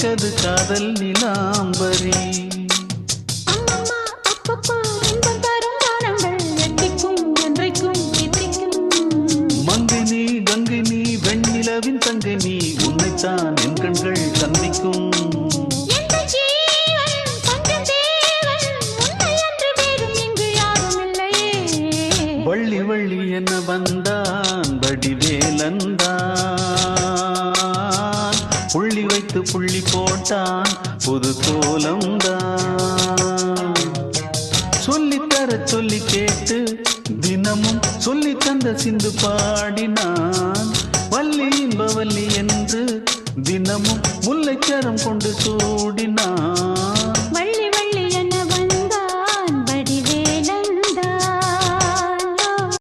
கொதிக்கது காதல் நிலாம்பரி. மங்கினி கங்கினி வெண்ணிலவின் தங்கினி உன்னைத்தான் என் கண்கள் சந்திக்கும். வள்ளி வள்ளி என்ன வந்தான் வடிவேலந்தான், புள்ளி வைத்து புள்ளி போட்டான் புது கோலம்தான். சொல்லித்தர சொல்லி கேட்டு தினமும் சொல்லி தந்த சிந்து பாடினான். வள்ளி இன்பவல்லி என்று தினமும் முல்லைச்சரம் கொண்டு சூடினான்.